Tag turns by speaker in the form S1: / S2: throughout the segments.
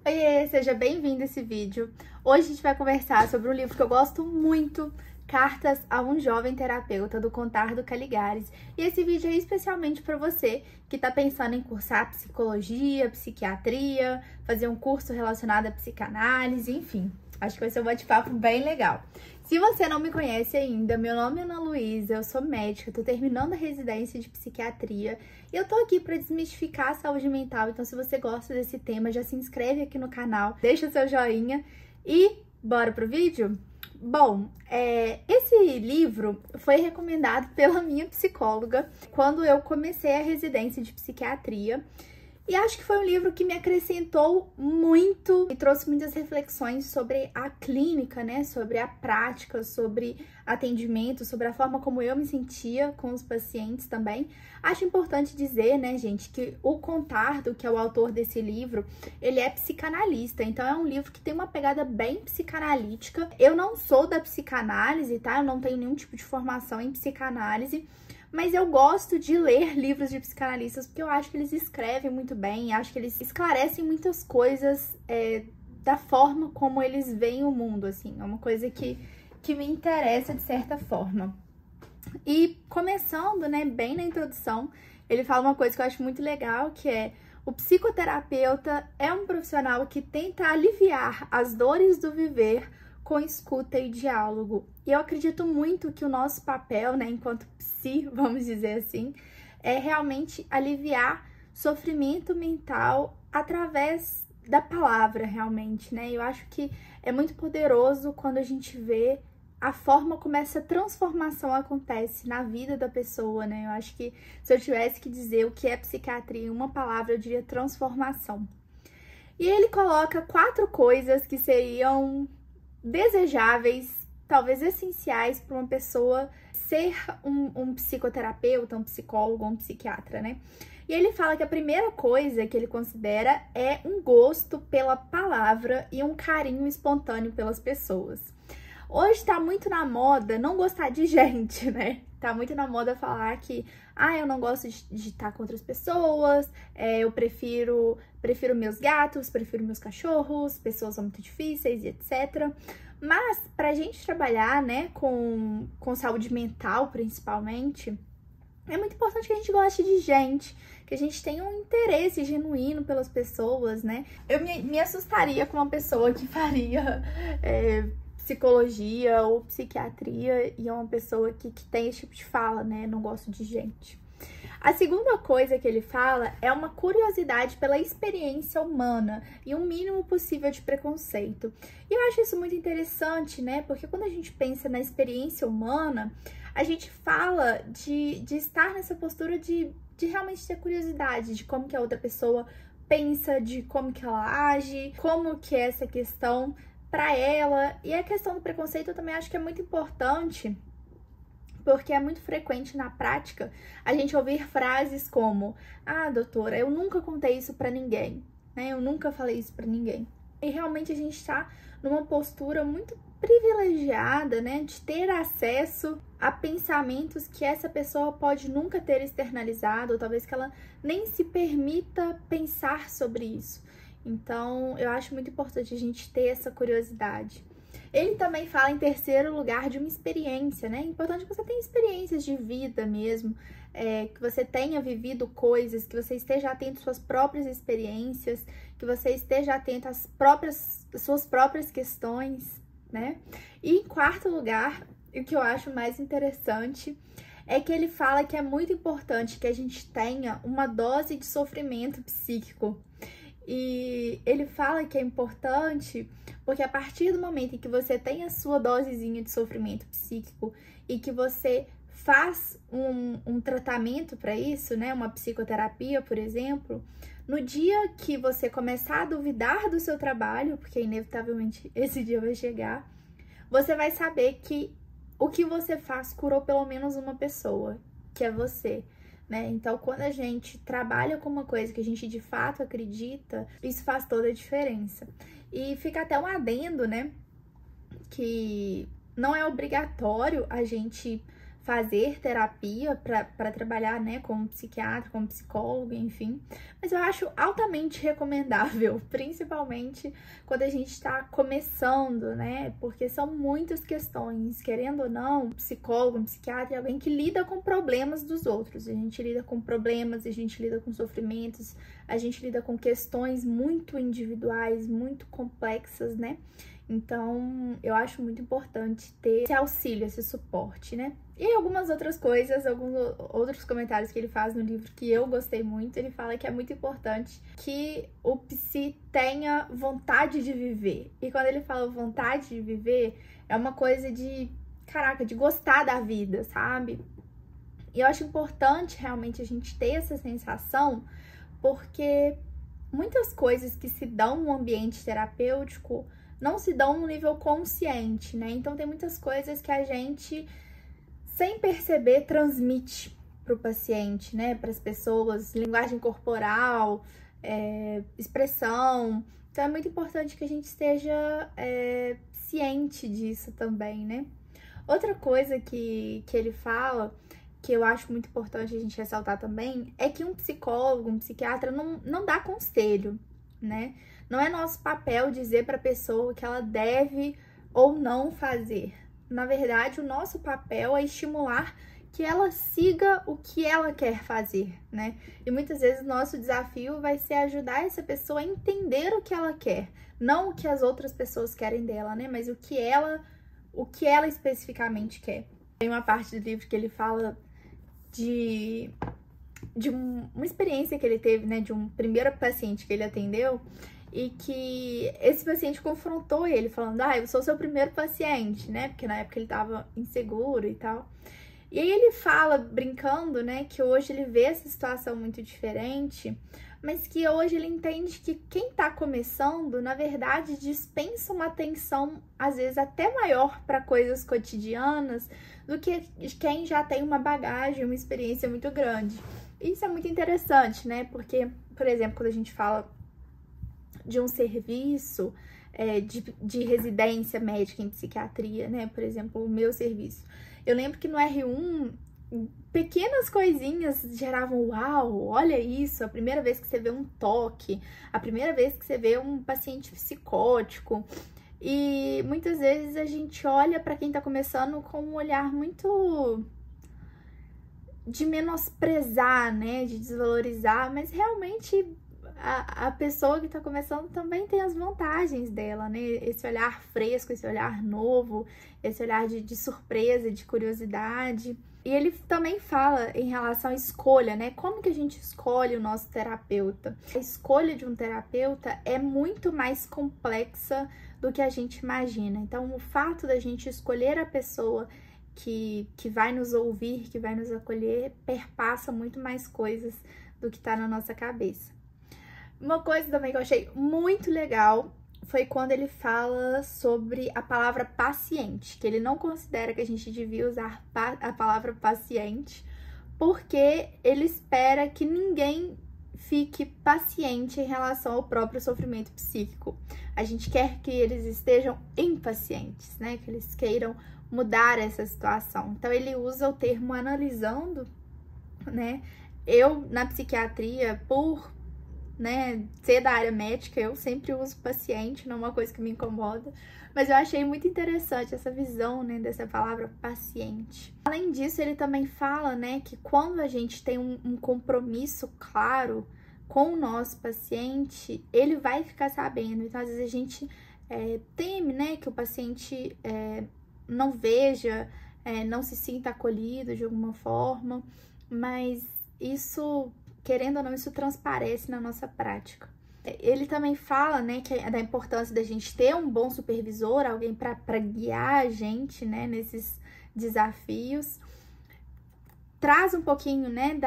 S1: Oiê, seja bem-vindo a esse vídeo. Hoje a gente vai conversar sobre um livro que eu gosto muito, Cartas a um Jovem Terapeuta, do Contardo Caligares. E esse vídeo é especialmente para você que está pensando em cursar psicologia, psiquiatria, fazer um curso relacionado à psicanálise, enfim. Acho que vai ser um bate-papo bem legal. Se você não me conhece ainda, meu nome é Ana Luísa, eu sou médica, tô terminando a residência de psiquiatria e eu tô aqui para desmistificar a saúde mental. Então, se você gosta desse tema, já se inscreve aqui no canal, deixa o seu joinha e bora pro vídeo? Bom, esse livro foi recomendado pela minha psicóloga quando eu comecei a residência de psiquiatria. E acho que foi um livro que me acrescentou muito e trouxe muitas reflexões sobre a clínica, né? Sobre a prática, sobre atendimento, sobre a forma como eu me sentia com os pacientes também. Acho importante dizer, né, gente, que o Contardo, que é o autor desse livro, ele é psicanalista. Então é um livro que tem uma pegada bem psicanalítica. Eu não sou da psicanálise, tá? Eu não tenho nenhum tipo de formação em psicanálise. Mas eu gosto de ler livros de psicanalistas porque eu acho que eles escrevem muito bem, acho que eles esclarecem muitas coisas da forma como eles veem o mundo, assim. É uma coisa que me interessa de certa forma. E começando, né, bem na introdução, ele fala uma coisa que eu acho muito legal, que é: o psicoterapeuta é um profissional que tenta aliviar as dores do viver com escuta e diálogo. E eu acredito muito que o nosso papel, né, enquanto psi, vamos dizer assim, é realmente aliviar sofrimento mental através da palavra, realmente, né? Eu acho que é muito poderoso quando a gente vê a forma como essa transformação acontece na vida da pessoa, né? Eu acho que se eu tivesse que dizer o que é psiquiatria em uma palavra, eu diria transformação. E ele coloca 4 coisas que seriam desejáveis, talvez essenciais para uma pessoa ser um psicoterapeuta, um psicólogo, um psiquiatra, né? E ele fala que a primeira coisa que ele considera é um gosto pela palavra e um carinho espontâneo pelas pessoas. Hoje tá muito na moda não gostar de gente, né? Tá muito na moda falar que eu não gosto de estar com outras pessoas, eu prefiro meus gatos, prefiro meus cachorros, pessoas são muito difíceis e etc. Mas pra gente trabalhar, né, com saúde mental principalmente, é muito importante que a gente goste de gente, que a gente tenha um interesse genuíno pelas pessoas, né? Eu me assustaria com uma pessoa que faria psicologia ou psiquiatria e é uma pessoa que tem esse tipo de fala, né? Não gosto de gente. A segunda coisa que ele fala é uma curiosidade pela experiência humana e um mínimo possível de preconceito. E eu acho isso muito interessante, né? Porque quando a gente pensa na experiência humana, a gente fala de estar nessa postura de realmente ter curiosidade de como que a outra pessoa pensa, de como que ela age, como que é essa questão para ela. E a questão do preconceito eu também acho que é muito importante, porque é muito frequente na prática a gente ouvir frases como: ah, doutora, eu nunca contei isso pra ninguém, né? Eu nunca falei isso pra ninguém. E realmente a gente tá numa postura muito privilegiada, né? De ter acesso a pensamentos que essa pessoa pode nunca ter externalizado, ou talvez que ela nem se permita pensar sobre isso. Então, eu acho muito importante a gente ter essa curiosidade. Ele também fala, em terceiro lugar, de uma experiência, né? É importante que você tenha experiências de vida mesmo, que você tenha vivido coisas, que você esteja atento às suas próprias experiências, que você esteja atento às suas próprias questões, né? E em quarto lugar, o que eu acho mais interessante é que ele fala que é muito importante que a gente tenha uma dose de sofrimento psíquico. E ele fala que é importante porque a partir do momento em que você tem a sua dosezinha de sofrimento psíquico e que você faz um tratamento para isso, né, uma psicoterapia, por exemplo, no dia que você começar a duvidar do seu trabalho, porque inevitavelmente esse dia vai chegar, você vai saber que o que você faz curou pelo menos uma pessoa, que é você. Né? Então, quando a gente trabalha com uma coisa que a gente de fato acredita, isso faz toda a diferença. E fica até um adendo, né? Que não é obrigatório a gente fazer terapia para trabalhar, né, como psiquiatra, como psicólogo, enfim. Mas eu acho altamente recomendável, principalmente quando a gente está começando, né, porque são muitas questões, querendo ou não, psicólogo, psiquiatra é alguém que lida com problemas dos outros. A gente lida com problemas, a gente lida com sofrimentos, a gente lida com questões muito individuais, muito complexas, né? Então, eu acho muito importante ter esse auxílio, esse suporte, né? E algumas outras coisas, alguns outros comentários que ele faz no livro que eu gostei muito, ele fala que é muito importante que o psi tenha vontade de viver. E quando ele fala vontade de viver, é uma coisa de, caraca, de gostar da vida, sabe? E eu acho importante realmente a gente ter essa sensação, porque muitas coisas que se dão no ambiente terapêutico não se dão no nível consciente, né? Então tem muitas coisas que a gente, sem perceber, transmite para o paciente, né? Para as pessoas, linguagem corporal, expressão. Então é muito importante que a gente esteja ciente disso também, né? Outra coisa que ele fala, que eu acho muito importante a gente ressaltar também, é que um psicólogo, um psiquiatra não dá conselho, né? Não é nosso papel dizer para a pessoa o que ela deve ou não fazer. Na verdade, o nosso papel é estimular que ela siga o que ela quer fazer, né? E muitas vezes o nosso desafio vai ser ajudar essa pessoa a entender o que ela quer. Não o que as outras pessoas querem dela, né? Mas o que ela especificamente quer. Tem uma parte do livro que ele fala de uma experiência que ele teve, né? De um primeiro paciente que ele atendeu, e que esse paciente confrontou ele, falando, eu sou seu primeiro paciente, né? Porque na época ele tava inseguro e tal. E aí ele fala, brincando, né, que hoje ele vê essa situação muito diferente, mas que hoje ele entende que quem tá começando, na verdade, dispensa uma atenção, às vezes, até maior para coisas cotidianas do que quem já tem uma bagagem, uma experiência muito grande. Isso é muito interessante, né? Porque, por exemplo, quando a gente fala de um serviço de residência médica em psiquiatria, né? Por exemplo, o meu serviço. Eu lembro que no R1, pequenas coisinhas geravam, uau, olha isso, a primeira vez que você vê um toque, a primeira vez que você vê um paciente psicótico. E muitas vezes a gente olha para quem tá começando com um olhar muito de menosprezar, né? De desvalorizar, mas realmente a pessoa que tá começando também tem as vantagens dela, né? Esse olhar fresco, esse olhar novo, esse olhar de surpresa, de curiosidade. E ele também fala em relação à escolha, né? Como que a gente escolhe o nosso terapeuta? A escolha de um terapeuta é muito mais complexa do que a gente imagina. Então, o fato da gente escolher a pessoa que vai nos ouvir, que vai nos acolher, perpassa muito mais coisas do que tá na nossa cabeça. Uma coisa também que eu achei muito legal foi quando ele fala sobre a palavra paciente, que ele não considera que a gente devia usar a palavra paciente, porque ele espera que ninguém fique paciente em relação ao próprio sofrimento psíquico. A gente quer que eles estejam impacientes, né? Que eles queiram mudar essa situação. Então ele usa o termo analisando, né? Eu, na psiquiatria, por ser da área médica, eu sempre uso paciente, não é uma coisa que me incomoda, mas eu achei muito interessante essa visão, né, dessa palavra paciente. Além disso, ele também fala, né, que quando a gente tem um compromisso claro com o nosso paciente, ele vai ficar sabendo. Então, às vezes a gente teme, né, que o paciente não veja, não se sinta acolhido de alguma forma, mas isso, querendo ou não, isso transparece na nossa prática. Ele também fala, né, da importância da gente ter um bom supervisor, alguém para guiar a gente, né, nesses desafios. Traz um pouquinho, né,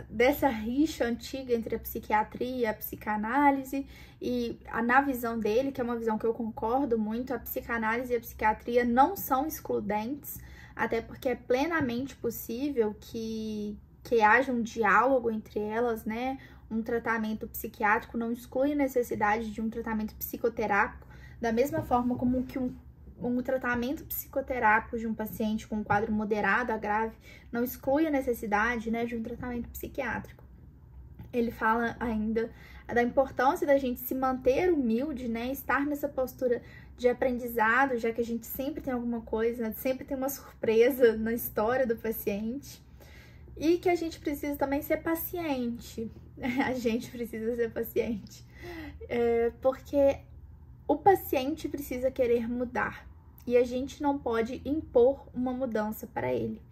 S1: dessa rixa antiga entre a psiquiatria e a psicanálise, e na visão dele, que é uma visão que eu concordo muito, a psicanálise e a psiquiatria não são excludentes, até porque é plenamente possível que haja um diálogo entre elas, né? Um tratamento psiquiátrico não exclui a necessidade de um tratamento psicoterápico, da mesma forma como que um um tratamento psicoterápico de um paciente com um quadro moderado a grave não exclui a necessidade, né, de um tratamento psiquiátrico. Ele fala ainda da importância da gente se manter humilde, né, estar nessa postura de aprendizado, já que a gente sempre tem alguma coisa, né, sempre tem uma surpresa na história do paciente. E que a gente precisa também ser paciente. A gente precisa ser paciente. Porque o paciente precisa querer mudar. E a gente não pode impor uma mudança para ele.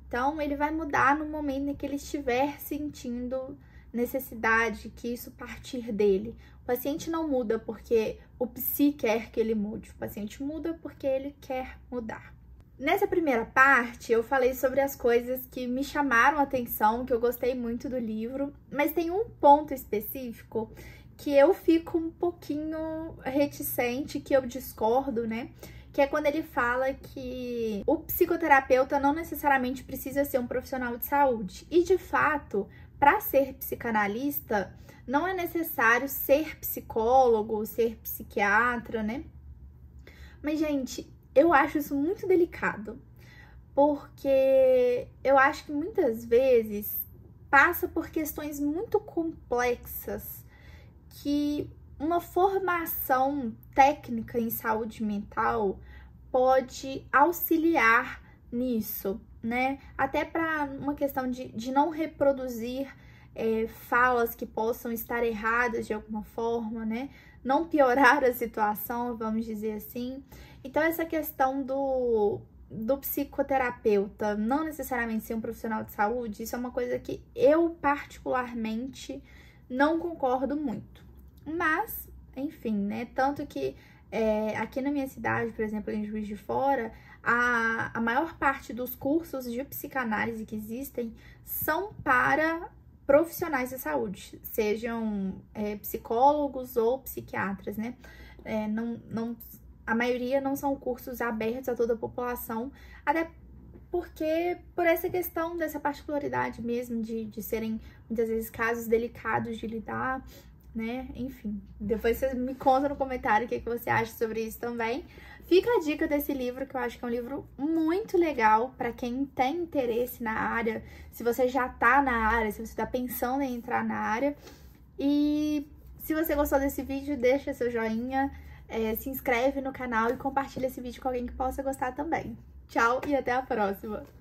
S1: Então, ele vai mudar no momento em que ele estiver sentindo necessidade, que isso partir dele. O paciente não muda porque o psi quer que ele mude. O paciente muda porque ele quer mudar. Nessa primeira parte, eu falei sobre as coisas que me chamaram a atenção, que eu gostei muito do livro, mas tem um ponto específico que eu fico um pouquinho reticente, que eu discordo, né? Que é quando ele fala que o psicoterapeuta não necessariamente precisa ser um profissional de saúde. E, de fato, para ser psicanalista, não é necessário ser psicólogo, ser psiquiatra, né? Mas, gente, eu acho isso muito delicado, porque eu acho que muitas vezes passa por questões muito complexas que uma formação técnica em saúde mental pode auxiliar nisso, né? Até para uma questão de não reproduzir falas que possam estar erradas de alguma forma, né? Não piorar a situação, vamos dizer assim. Então, essa questão do psicoterapeuta não necessariamente ser um profissional de saúde, isso é uma coisa que eu, particularmente, não concordo muito. Mas, enfim, né? Tanto que aqui na minha cidade, por exemplo, em Juiz de Fora, a maior parte dos cursos de psicanálise que existem são para profissionais de saúde, sejam psicólogos ou psiquiatras, né? A maioria não são cursos abertos a toda a população, até porque por essa questão dessa particularidade mesmo de serem muitas vezes casos delicados de lidar, né? Enfim, depois você me conta no comentário o que você acha sobre isso também. Fica a dica desse livro, que eu acho que é um livro muito legal para quem tem interesse na área, se você já tá na área, se você tá pensando em entrar na área. E se você gostou desse vídeo, deixa seu joinha, se inscreve no canal e compartilha esse vídeo com alguém que possa gostar também. Tchau e até a próxima!